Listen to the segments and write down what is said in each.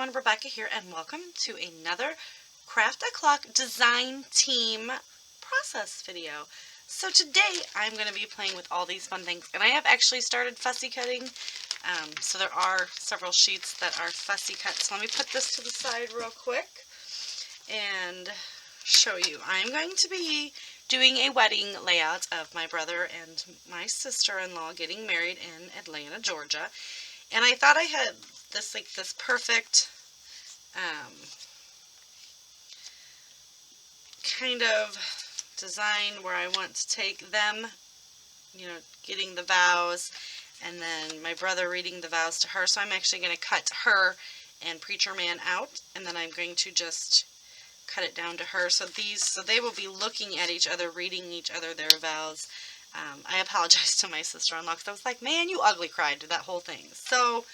everyone, Rebecca here, and welcome to another Craft O'Clock Design Team process video. So today I'm going to be playing with all these fun things, and I have actually started fussy cutting. So there are several sheets that are fussy cut. So let me put this to the side real quick and show you. I'm going to be doing a wedding layout of my brother and my sister-in-law getting married in Atlanta, Georgia. And I thought I had this perfect kind of design where I want to take them, getting the vows, and then my brother reading the vows to her. So I'm actually going to cut her and Preacher Man out, and then I'm going to just cut it down to her. So they will be looking at each other, reading each other their vows. I apologize to my sister-in-law because I was like, man, you ugly cried to that whole thing. So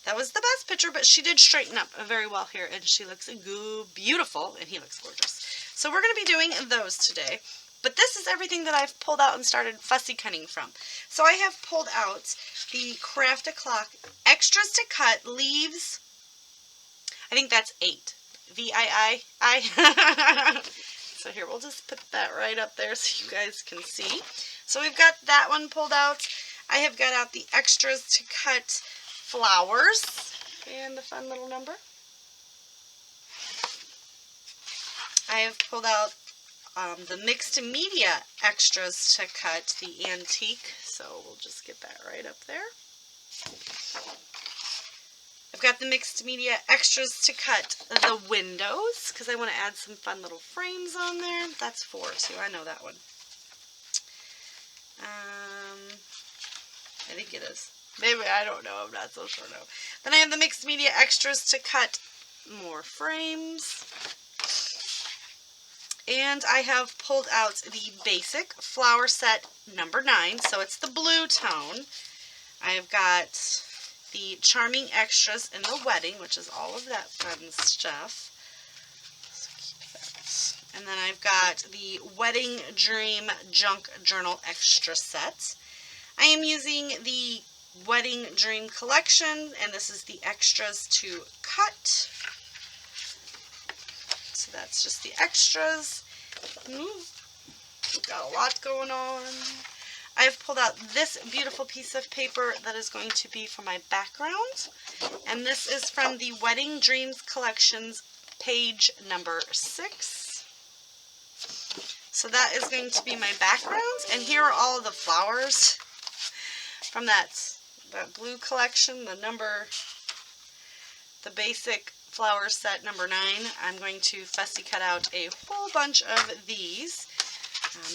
that was the best picture, but she did straighten up very well here, and she looks beautiful, and he looks gorgeous. So we're going to be doing those today. But this is everything that I've pulled out and started fussy cutting from. So I have pulled out the Craft O'Clock Extras to Cut Leaves. I think that's 8. VIII. So here, we'll just put that right up there so you guys can see. So we've got that one pulled out. I have got out the Extras to Cut Flowers and a fun little number. I have pulled out the Mixed Media Extras to Cut the Antique. So we'll just get that right up there. I've got the Mixed Media Extras to Cut the Windows, because I want to add some fun little frames on there. That's 4 too, I know that one. I think it is. Maybe, I don't know, I'm not so sure now. Then I have the Mixed Media Extras to Cut more frames. And I have pulled out the basic flower set number 9, so it's the blue tone. I've got the Charming Extras in the Wedding, which is all of that fun stuff. So keep that. And then I've got the Wedding Dream Junk Journal Extra Set. I am using the Wedding Dream Collection, and this is the Extras to Cut. So that's just the extras. We've got a lot going on. I've pulled out this beautiful piece of paper that is going to be for my background. And this is from the Wedding Dreams Collections, page number 6. So that is going to be my background. And here are all of the flowers from that blue collection, the basic flower set number 9. I'm going to fussy cut out a whole bunch of these.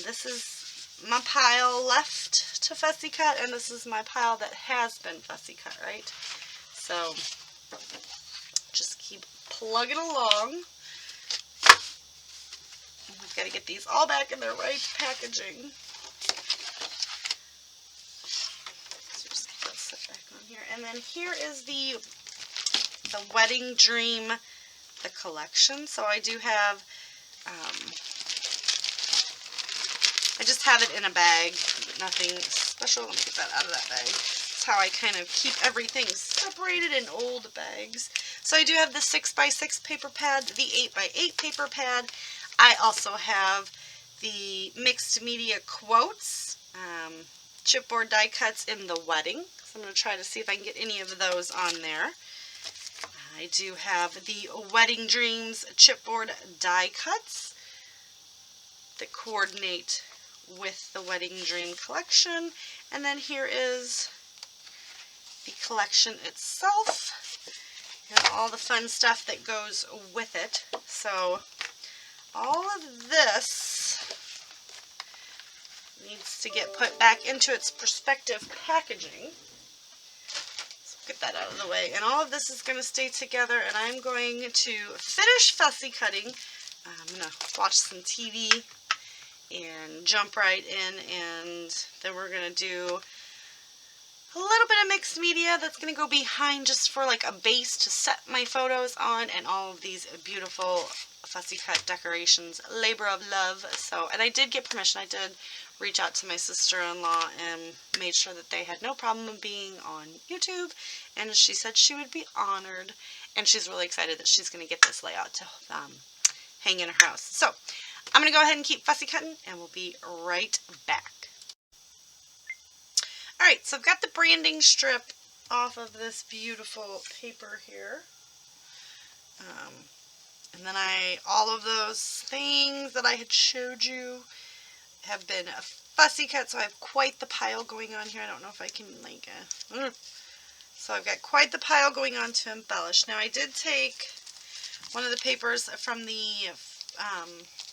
This is my pile left to fussy cut, and this is my pile that has been fussy cut, right? So just keep plugging along. We've got to get these all back in their right packaging. So just get that set back on here. And then here is the Wedding Dream, the collection. So I do have, I just have it in a bag, nothing special. Let me get that out of that bag. That's how I kind of keep everything separated in old bags. So I do have the 6x6 paper pad, the 8x8 paper pad. I also have the Mixed Media Quotes, chipboard die cuts in the Wedding. So I'm going to try to see if I can get any of those on there. I do have the Wedding Dreams chipboard die cuts that coordinate with the Wedding Dream collection. And then here is the collection itself and all the fun stuff that goes with it. So all of this needs to get put back into its prospective packaging. Get that out of the way, and all of this is going to stay together, and I'm going to finish fussy cutting. I'm going to watch some TV and jump right in, and then we're going to do a little bit of mixed media that's going to go behind just for like a base to set my photos on, and all of these beautiful fussy cut decorations, labor of love. So, and I did get permission. I did reach out to my sister-in-law and made sure that they had no problem being on YouTube, and she said she would be honored And she's really excited that she's going to get this layout to hang in her house. So I'm going to go ahead and keep fussy cutting, and we'll be right back. Alright, so I've got the branding strip off of this beautiful paper here. And then all of those things that I had showed you have been fussy cut, so I have quite the pile going on here. I don't know if I can, like, so I've got quite the pile going on to embellish. Now I did take one of the papers from the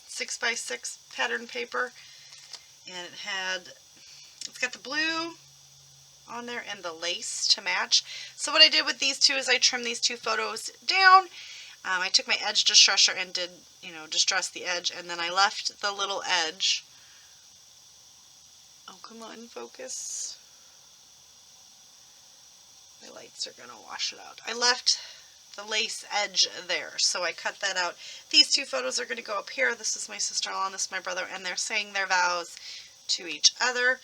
6x6 pattern paper, and it's got the blue on there and the lace to match. So what I did with these two is I trimmed these two photos down. I took my edge distressor and did, distress the edge, and then I left the little edge. Oh, come on, focus. My lights are going to wash it out. I left the lace edge there, so I cut that out. These two photos are going to go up here. This is my sister-in-law and this is my brother, and they're saying their vows to each other.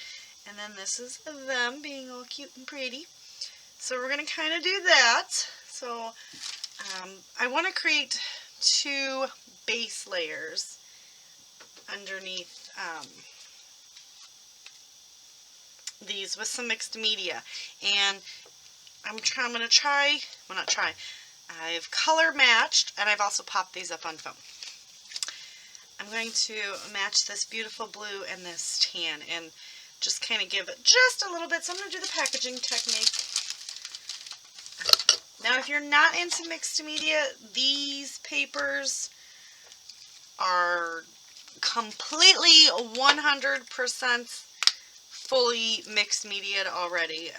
And then this is them being all cute and pretty. So we're going to kind of do that. So I want to create 2 base layers underneath these with some mixed media. And I'm going to try, well, not try, I've color matched, and I've also popped these up on foam. I'm going to match this beautiful blue and this tan and just kind of give it just a little bit. So I'm going to do the packaging technique. Now, if you're not into mixed media, these papers are completely 100% fully mixed media already.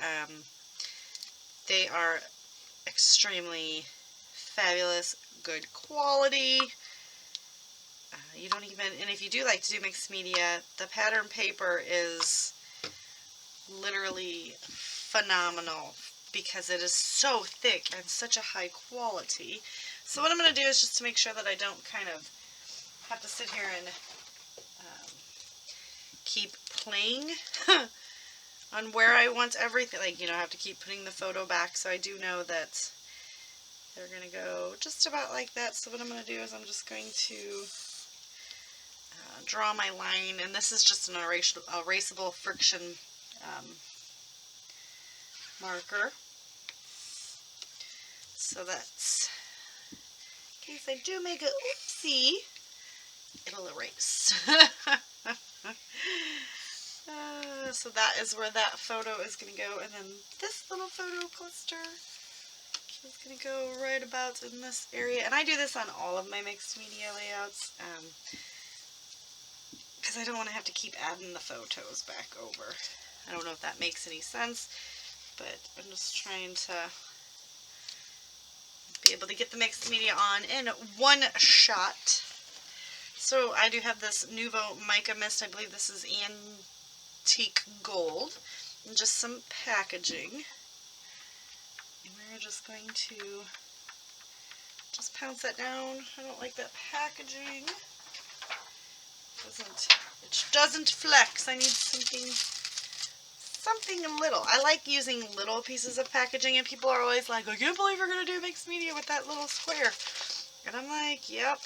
They are extremely fabulous, good quality. You don't even, and if you do like to do mixed media, the pattern paper is literally phenomenal because it is so thick and such a high quality. So what I'm going to do is just to make sure that I don't kind of have to sit here and keep playing on where I want everything, like, I have to keep putting the photo back, so I do know that they're going to go just about like that. So what I'm going to do is I'm just going to draw my line, and this is just an erasable friction marker, so that's, in case I do make a oopsie, it'll erase. So that is where that photo is going to go, and then this little photo cluster is going to go right about in this area. And I do this on all of my mixed media layouts because I don't want to have to keep adding the photos back over. I don't know if that makes any sense, but I'm just trying to be able to get the mixed media on in one shot. So I do have this Nuvo Mica Mist. I believe this is antique gold, and just some packaging. And we're just going to just pounce that down. I don't like that packaging. It doesn't flex. I need something little. I like using little pieces of packaging, and people are always like, I can't believe you're going to do mixed media with that little square. And I'm like, yep.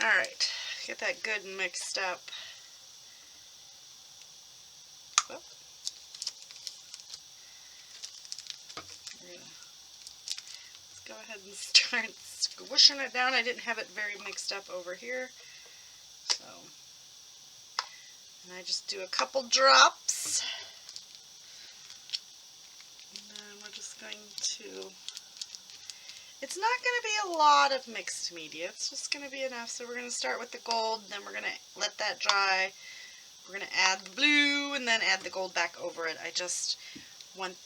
Alright, get that good and mixed up. Oh. Let's go ahead and start squishing it down. I didn't have it very mixed up over here. So, and I just do a couple drops. And then we're just going to, it's not going to be a lot of mixed media. It's just going to be enough. So we're going to start with the gold, then we're going to let that dry. We're going to add the blue and then add the gold back over it. I just want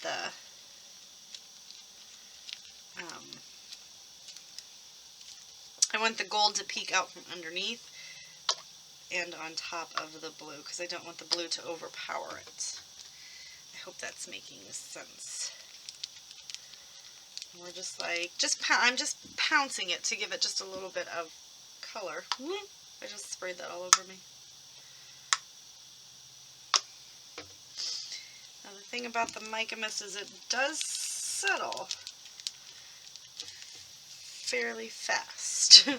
the gold to peek out from underneath and on top of the blue, because I don't want the blue to overpower it. I hope that's making sense. And we're just like, I'm just pouncing it to give it just a little bit of color. I just sprayed that all over me. Now the thing about the mica mist is it does settle. fairly fast.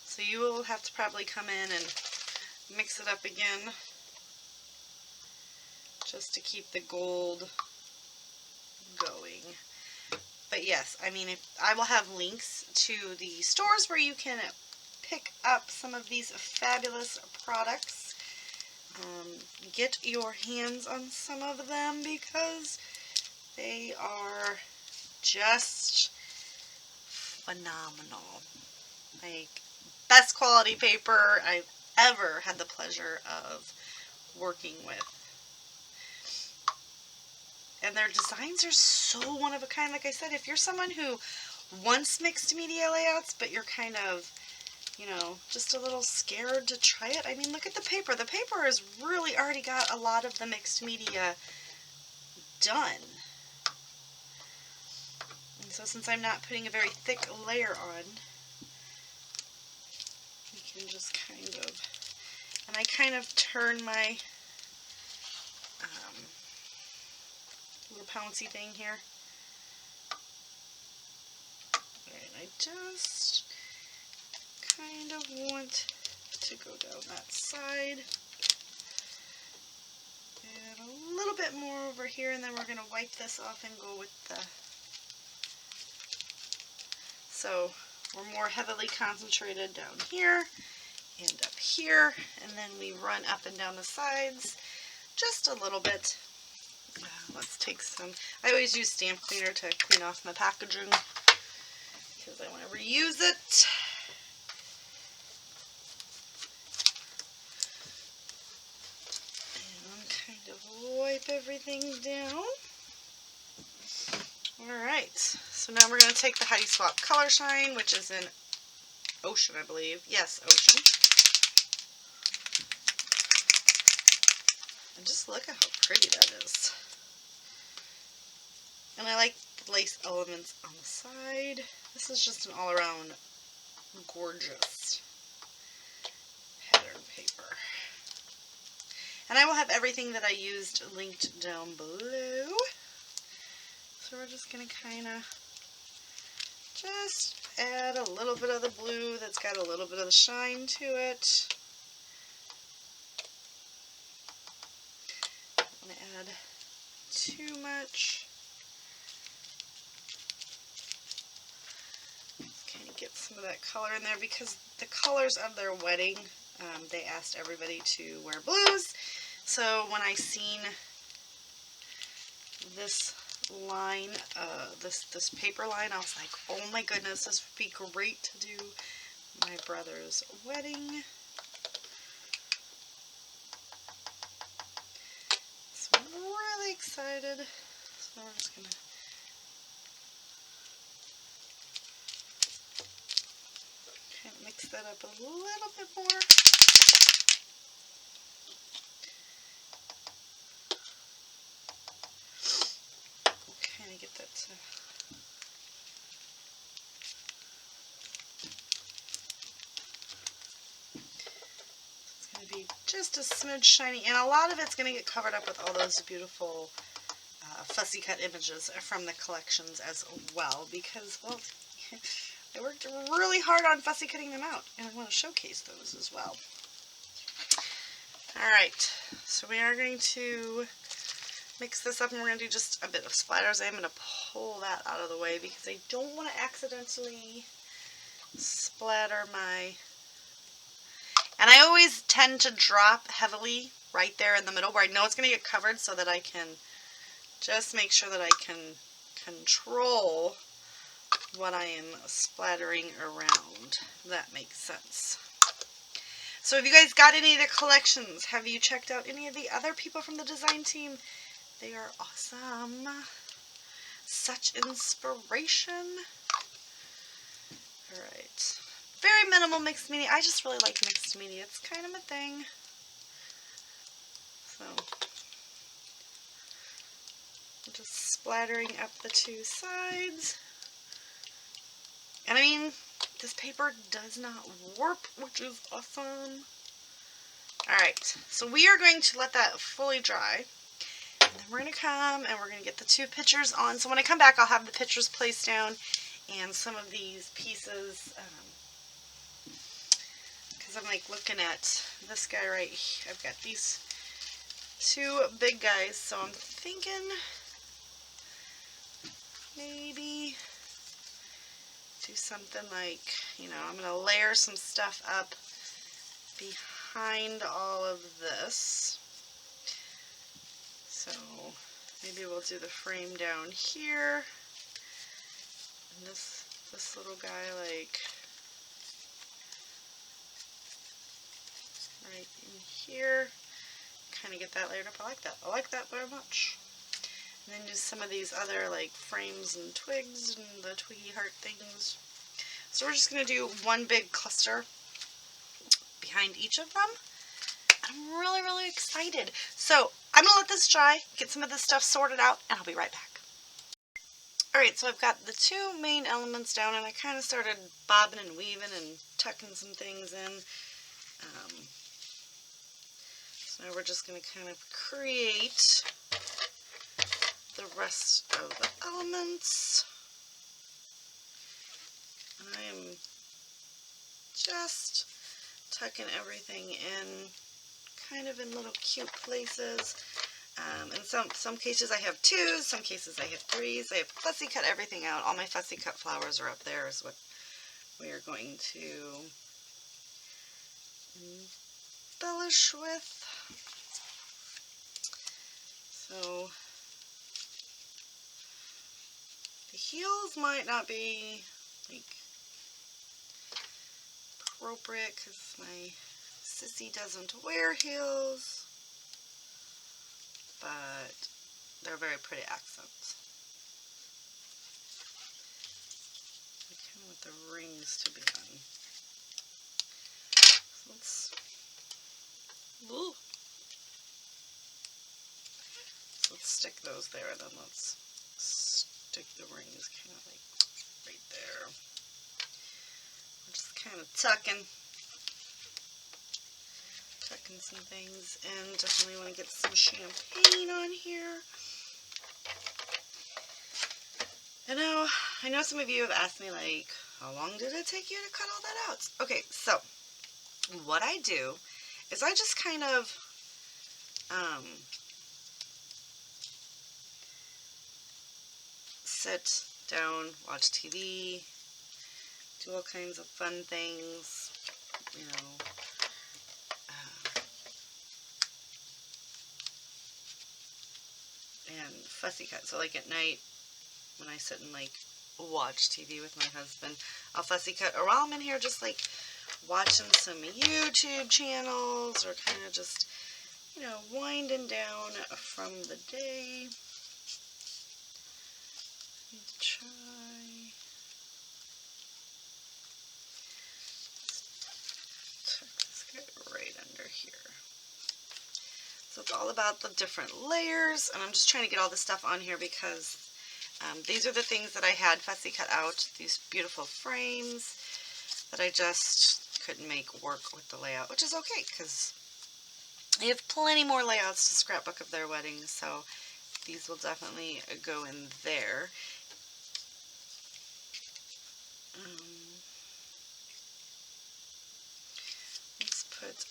So you will have to probably come in and mix it up again just to keep the gold going. But yes, I mean, I will have links to the stores where you can pick up some of these fabulous products. Get your hands on some of them because they are just phenomenal. Like, best quality paper I've ever had the pleasure of working with. And their designs are so one of a kind. Like I said, if you're someone who wants mixed media layouts, but you're kind of, you know, just a little scared to try it, I mean, look at the paper. The paper has really already got a lot of the mixed media done. And so since I'm not putting a very thick layer on, you can just kind of, and I kind of turn my little pouncy thing here. And I just kind of want to go down that side. And a little bit more over here, and then we're going to wipe this off and go with the... So we're more heavily concentrated down here and up here, and then we run up and down the sides just a little bit. Let's take some, I always use stamp cleaner to clean off my packaging because I want to reuse it. And kind of wipe everything down. Alright, so now we're going to take the Heidi Swapp Color Shine, which is in Ocean, I believe. Yes, Ocean. And just look at how pretty that is. And I like the lace elements on the side. This is just an all-around gorgeous pattern paper. And I will have everything that I used linked down below. So we're just going to kind of just add a little bit of the blue that's got a little bit of the shine to it. I don't want to add too much. Kind of get some of that color in there because the colors of their wedding, they asked everybody to wear blues. So when I seen this line, this paper line, I was like, oh my goodness, this would be great to do my brother's wedding. So I'm really excited. So we're just gonna kind of mix that up a little bit more. Kind of get that to... It's going to be just a smidge shiny, and a lot of it's going to get covered up with all those beautiful fussy cut images from the collections as well, because, well, I worked really hard on fussy cutting them out, and I want to showcase those as well. Alright, so we are going to mix this up, and we're going to do just a bit of splatters. I'm going to pull that out of the way because I don't want to accidentally splatter my... And I always tend to drop heavily right there in the middle where I know it's going to get covered so that I can just make sure that I can control what I am splattering around. That makes sense. So have you guys got any of the collections? Have you checked out any of the other people from the design team? They are awesome. Such inspiration. Alright. Very minimal mixed media. I just really like mixed media. It's kind of a thing. So, just splattering up the two sides. And I mean, this paper does not warp, which is awesome. Alright, so we are going to let that fully dry. And then we're going to come and we're going to get the two pictures on. So when I come back, I'll have the pictures placed down And some of these pieces, because I'm like looking at this guy right here. I've got these two big guys, so I'm thinking maybe do something like, you know, I'm going to layer some stuff up behind all of this. So maybe we'll do the frame down here, and this little guy like right in here. Kind of get that layered up. I like that. I like that very much. And then just some of these other like frames and twigs and the twiggy heart things. So we're just going to do one big cluster behind each of them. I'm really, really excited. So I'm going to let this dry, get some of this stuff sorted out, and I'll be right back. Alright, so I've got the two main elements down, and I kind of started bobbing and weaving and tucking some things in. So now we're just going to kind of create the rest of the elements. And I am just tucking everything in, kind of in little cute places. In some cases I have 2s, some cases I have 3s. I have fussy cut everything out. All my fussy cut flowers are up there is what we are going to embellish with. So the heels might not be like appropriate because my sissy doesn't wear heels, but they're very pretty accents. I kind of want the rings to be on. So let's stick those there, and then let's stick the rings kind of like right there. I'm just kind of tucking some things, and definitely want to get some champagne on here. I know some of you have asked me, like, how long did it take you to cut all that out? Okay, so what I do is I just kind of sit down, watch TV, do all kinds of fun things, you know, and fussy cut. So like at night when I sit and like watch TV with my husband, I'll fussy cut, or while I'm in here just like watching some YouTube channels, or kind of just, you know, winding down from the day. Need to try. Tuck this guy right under here. So it's all about the different layers, and I'm just trying to get all this stuff on here because these are the things that I had fussy cut out, these beautiful frames that I just couldn't make work with the layout, which is okay because I have plenty more layouts to scrapbook of their weddings, so these will definitely go in there.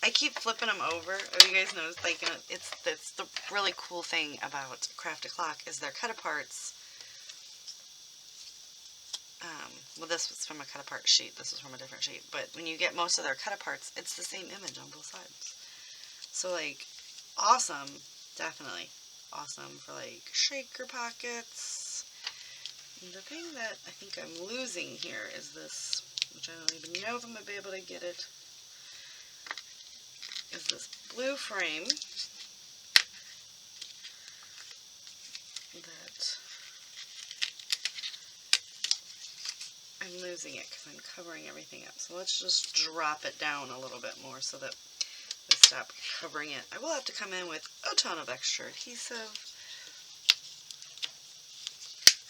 I keep flipping them over. Oh, you guys notice, like, it's the really cool thing about Craft a Clock is their cut aparts. Well, this was from a cut apart sheet. This was from a different sheet. But when you get most of their cut aparts, it's the same image on both sides. So, like, awesome. Definitely awesome for, like, shaker pockets. And the thing that I think I'm losing here is this, which I don't even know if I'm going to be able to get it, is this blue frame that I'm losing it because I'm covering everything up. So let's just drop it down a little bit more so that I stop covering it. I will have to come in with a ton of extra adhesive.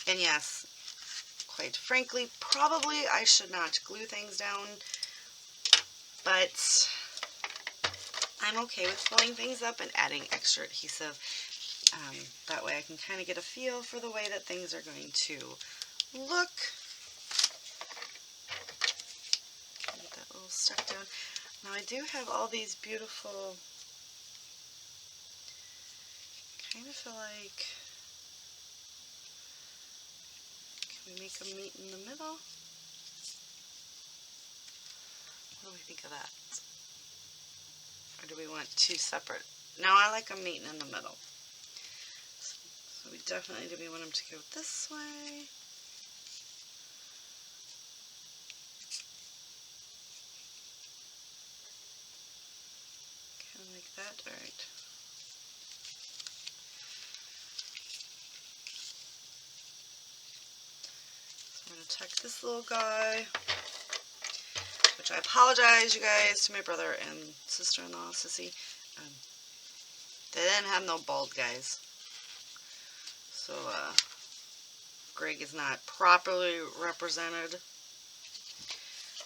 And yes, quite frankly, probably I should not glue things down, but I'm okay with filling things up and adding extra adhesive. That way I can kind of get a feel for the way that things are going to look. stuck down. Now I do have all these beautiful, kind of feel like, can we make them meet in the middle? What do we think of that? Or do we want two separate? No, I like them meeting in the middle. So we definitely do we want them to go this way. Kind of like that, all right. So I'm going to tuck this little guy, which I apologize, you guys, to my brother and sister-in-law, Sissy. They didn't have no bald guys. So, Greg is not properly represented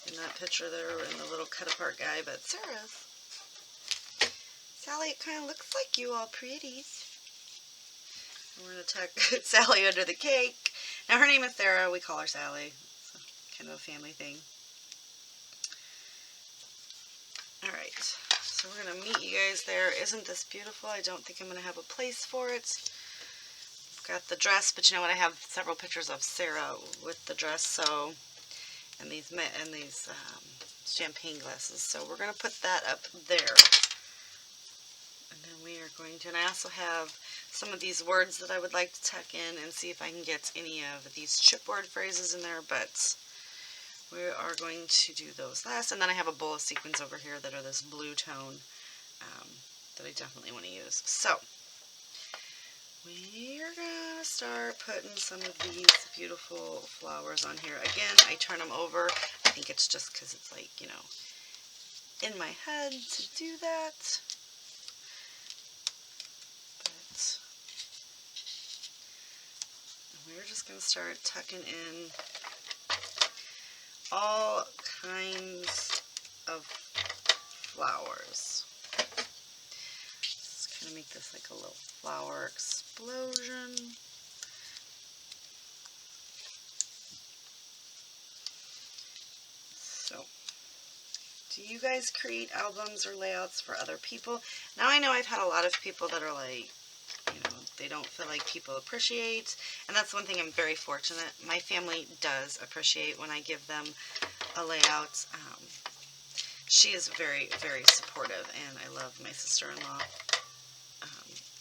in that picture there, in the little cut-apart guy, but Sarah's. Sally, it kind of looks like you all pretties. We're going to tuck Sally under the cake. Now, her name is Sarah. We call her Sally. It's kind of a family thing. Alright, so we're going to meet you guys there. Isn't this beautiful? I don't think I'm going to have a place for it. I've got the dress, but you know what? I have several pictures of Sarah with the dress, so, and these champagne glasses. So we're going to put that up there. And then we are going to, and I also have some of these words that I would like to tuck in and see if I can get any of these chipboard phrases in there, but we are going to do those last. And then I have a bowl of sequins over here that are this blue tone that I definitely want to use. So we're going to start putting some of these beautiful flowers on here. Again, I turn them over. I think it's just because it's like, you know, in my head to do that. But we're just going to start tucking in all kinds of flowers. Just kind of make this like a little flower explosion. So, do you guys create albums or layouts for other people? Now I know I've had a lot of people that are like, you know, they don't feel like people appreciate, and that's one thing I'm very fortunate. My family does appreciate when I give them a layout. She is very, very supportive, and I love my sister-in-law.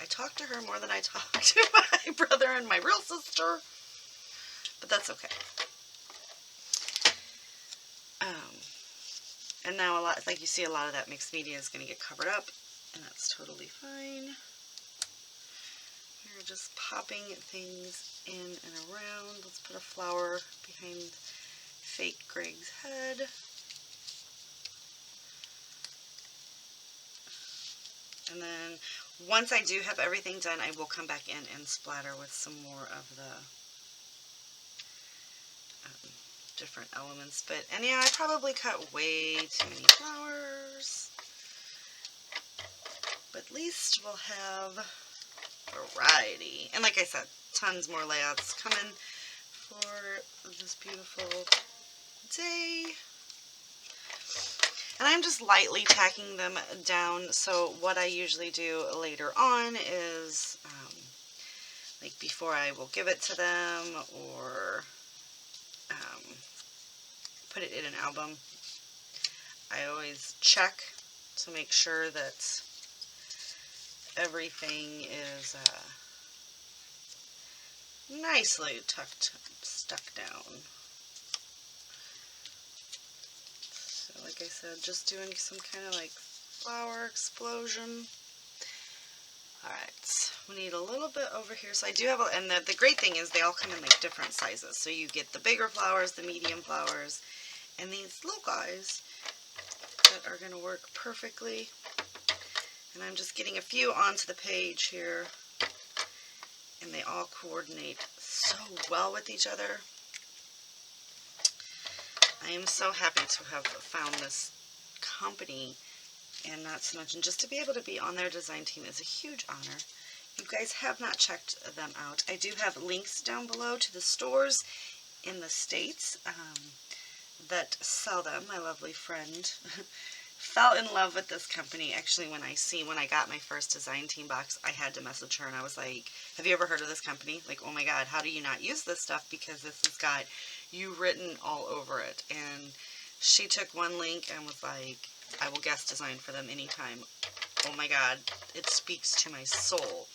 I talk to her more than I talk to my brother and my real sister, but that's okay. And now a lot, like you see, a lot of that mixed media is going to get covered up, and that's totally fine. We're just popping things in and around. Let's put a flower behind fake Greg's head. And then once I do have everything done, I will come back in and splatter with some more of the different elements. And yeah, I probably cut way too many flowers. But at least we'll have variety. And like I said, tons more layouts coming for this beautiful day. And I'm just lightly tacking them down. So what I usually do later on is, like before I will give it to them or put it in an album, I always check to make sure that everything is nicely stuck down. So like I said, just doing some kind of like flower explosion. Alright, we need a little bit over here. So I do have, and the great thing is they all come in like different sizes. So you get the bigger flowers, the medium flowers, and these little guys that are going to work perfectly. And I'm just getting a few onto the page here, and they all coordinate so well with each other. I am so happy to have found this company, and not to mention just to be able to be on their design team is a huge honor. You guys have not checked them out. I do have links down below to the stores in the States that sell them, my lovely friend, fell in love with this company. Actually, when I got my first design team box, I had to message her and I was like, have you ever heard of this company? Like, oh my God, how do you not use this stuff? Because this has got you written all over it. And she took one link and was like, I will guest design for them anytime. Oh my God, it speaks to my soul.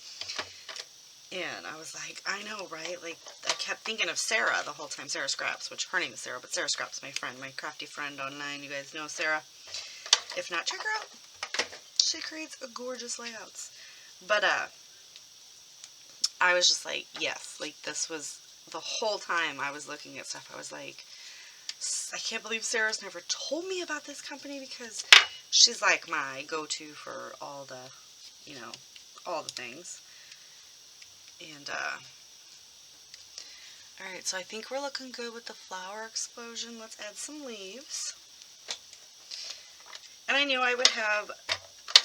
And I was like, I know, right? Like, I kept thinking of Sarah the whole time. Sarah Scraps, which her name is Sarah, but Sarah Scraps, my friend, my crafty friend online. You guys know Sarah. If not, check her out. She creates gorgeous layouts. But, I was just like, yes. Like, this was the whole time I was looking at stuff. I was like, I can't believe Sarah's never told me about this company, because she's like my go-to for all the, you know, all the things. And, alright, so I think we're looking good with the flower explosion. Let's add some leaves. And I knew I would have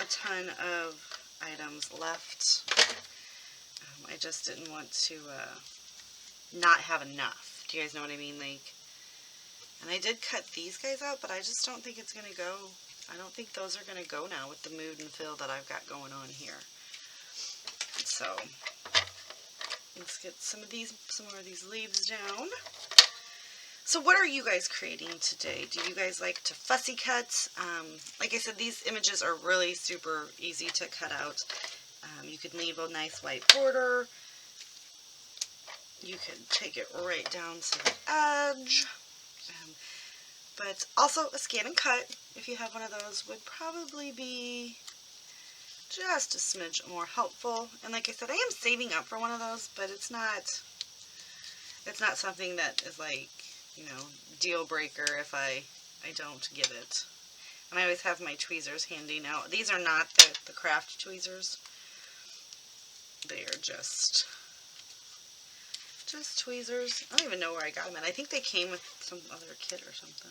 a ton of items left. I just didn't want to not have enough. Do you guys know what I mean? Like, and I did cut these guys out, but I just don't think it's going to go. I don't think those are going to go now with the mood and feel that I've got going on here. So, let's get some more of these leaves down. So what are you guys creating today? Do you guys like to fussy cut? Like I said, these images are really super easy to cut out. You could leave a nice white border. You could take it right down to the edge. But also a scan and cut, if you have one of those, would probably be just a smidge more helpful. And like I said, I am saving up for one of those, but it's not something that is like, you know, deal breaker if I don't get it. And I always have my tweezers handy. Now, these are not the craft tweezers. They are just tweezers. I don't even know where I got them at. I think they came with some other kit or something.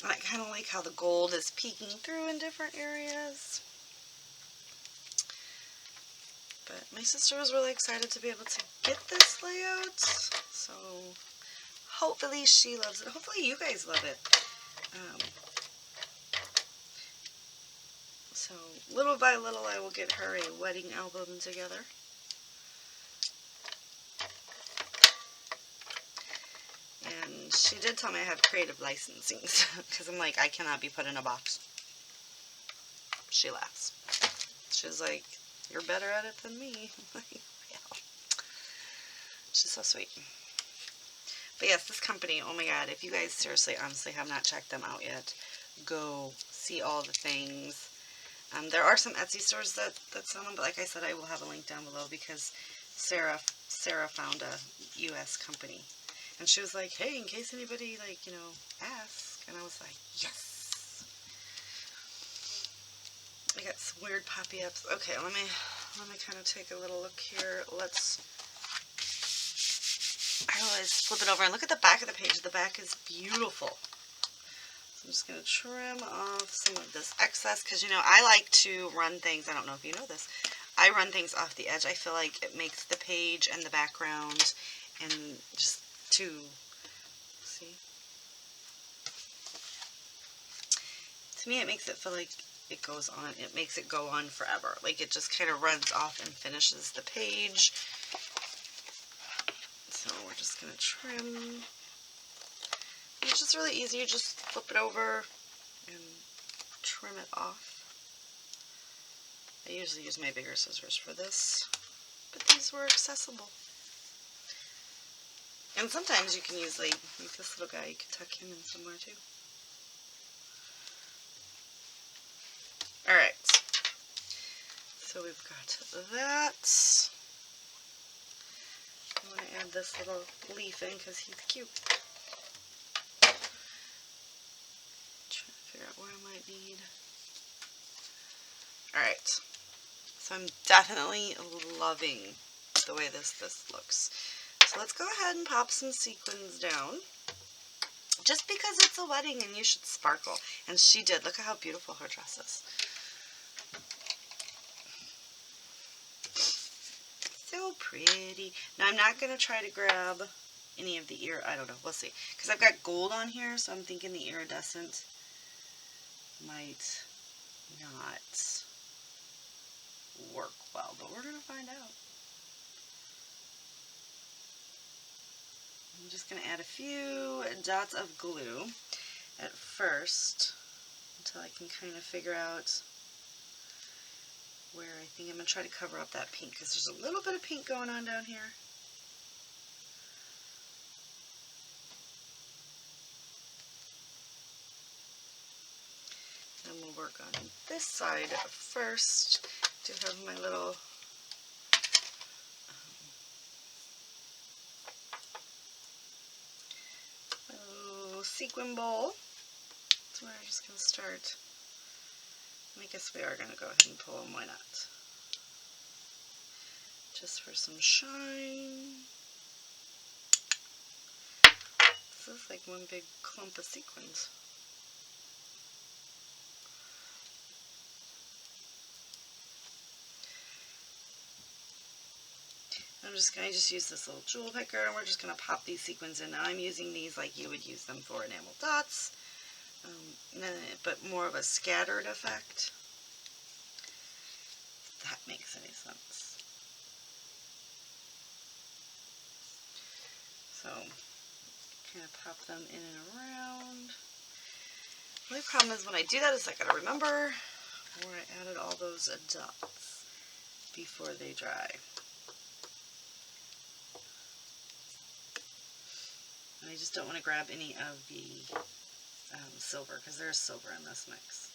And I kind of like how the gold is peeking through in different areas. But my sister was really excited to be able to get this layout. So hopefully she loves it. Hopefully you guys love it. So little by little I will get her a wedding album together. And she did tell me I have creative licensing, because I'm like, I cannot be put in a box. She laughs. She's like, you're better at it than me. I'm like, yeah. She's so sweet. But yes, this company, oh my God, if you guys seriously, honestly have not checked them out yet, go see all the things. There are some Etsy stores that sell them, but like I said, I will have a link down below, because Sarah found a U.S. company. And she was like, hey, in case anybody, like, you know, asks. And I was like, yes. I got some weird poppy-ups. Okay, let me kind of take a little look here. I always flip it over and look at the back of the page. The back is beautiful. So I'm just going to trim off some of this excess, because, you know, I like to run things. I don't know if you know this. I run things off the edge. I feel like it makes the page and the background and just see, to me it makes it feel like it goes on, it makes it go on forever, like it just kind of runs off and finishes the page. So we're just going to trim. It's just really easy, you just flip it over and trim it off. I usually use my bigger scissors for this, but these were accessible. And sometimes you can use, like this little guy, you can tuck him in somewhere too. Alright, so we've got that. I want to add this little leaf in because he's cute. Trying to figure out where I might need. Alright, so I'm definitely loving the way this looks. So let's go ahead and pop some sequins down. Just because it's a wedding and you should sparkle. And she did. Look at how beautiful her dress is. So pretty. Now I'm not going to try to grab any of the I don't know, we'll see. Because I've got gold on here, so I'm thinking the iridescent might not work well, but we're going to find out. I'm just going to add a few dots of glue at first until I can kind of figure out where I think I'm going to try to cover up that pink, because there's a little bit of pink going on down here. Then we'll work on this side first. I do have my little sequin bowl. So we're just going to start. I guess we are going to go ahead and pull them, why not? Just for some shine. This is like one big clump of sequins. I just use this little jewel picker, and we're just going to pop these sequins in. Now I'm using these like you would use them for enamel dots, but more of a scattered effect. If that makes any sense. So, kind of pop them in and around. The only problem is when I do that is I got to remember where I added all those dots before they dry. And I just don't want to grab any of the silver, because there's silver in this mix.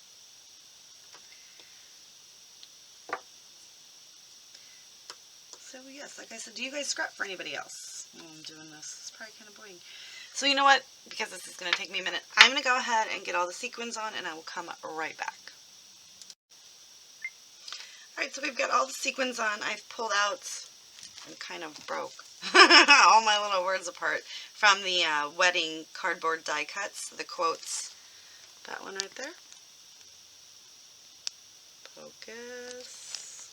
So yes, like I said, do you guys scrap for anybody else while I'm doing this? It's probably kind of boring. So you know what? Because this is going to take me a minute, I'm going to go ahead and get all the sequins on, and I will come right back. Alright, so we've got all the sequins on. I've pulled out and kind of broke all my little words apart from the wedding cardboard die cuts, the quotes. That one right there. Focus.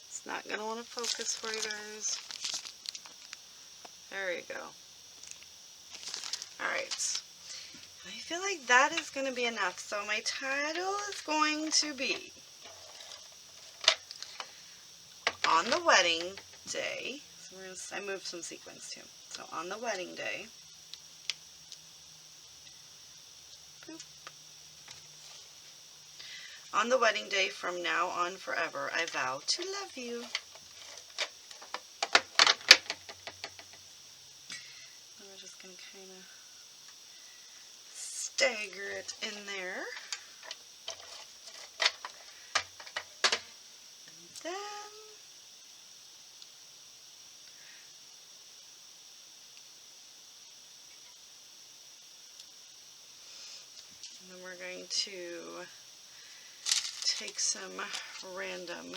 It's not going to want to focus for you guys. There you go. Alright. I feel like that is going to be enough. So my title is going to be On the Wedding Day. So I moved some sequins too. So on the wedding day. Boop. On the wedding day, from now on forever, I vow to love you. And we're just going to kind of stagger it in there. And then we're going to take some random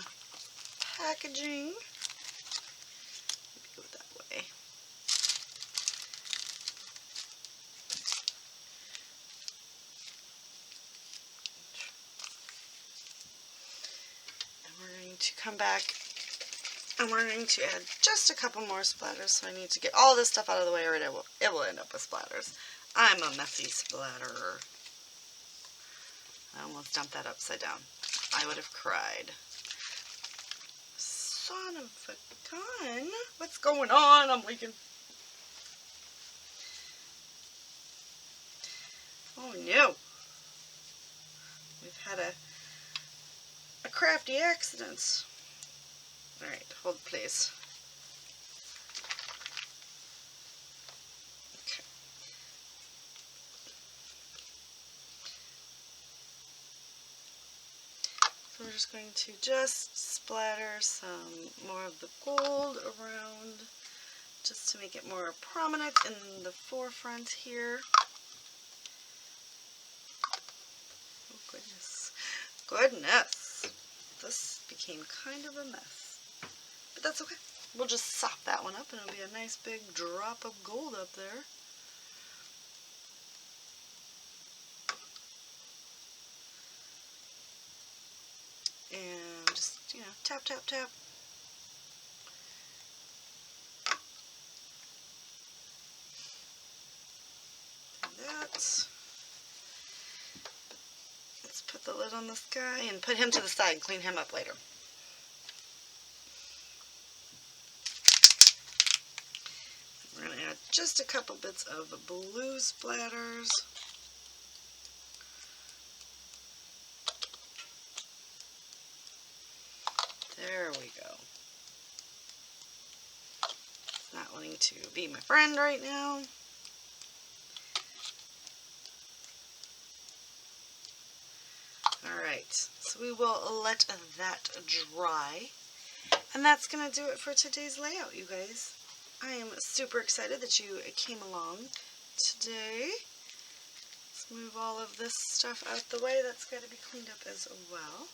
packaging. Maybe go that way. And we're going to come back and we're going to add just a couple more splatters. So I need to get all this stuff out of the way or it will end up with splatters. I'm a messy splatterer. I almost dumped that upside down. I would have cried. Son of a gun. What's going on? I'm leaking. Oh no. We've had a crafty accident. Alright, hold please. So we're just going to splatter some more of the gold around just to make it more prominent in the forefront here. Oh goodness. Goodness. This became kind of a mess. But that's okay. We'll just sop that one up and it'll be a nice big drop of gold up there. And just, tap, tap, tap. Let's put the lid on this guy and put him to the side and clean him up later. We're going to add just a couple bits of blue splatters. There we go. It's not wanting to be my friend right now. Alright, so we will let that dry. And that's going to do it for today's layout, you guys. I am super excited that you came along today. Let's move all of this stuff out the way. That's got to be cleaned up as well.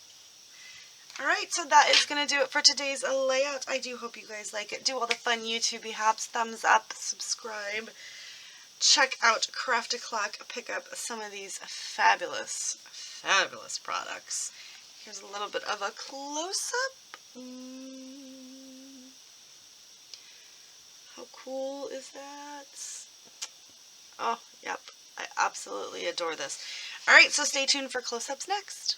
Alright, so that is going to do it for today's layout. I do hope you guys like it. Do all the fun YouTube hops, thumbs up, subscribe. Check out Craft O'Clock. Pick up some of these fabulous, fabulous products. Here's a little bit of a close-up. How cool is that? Oh, yep. I absolutely adore this. Alright, so stay tuned for close-ups next.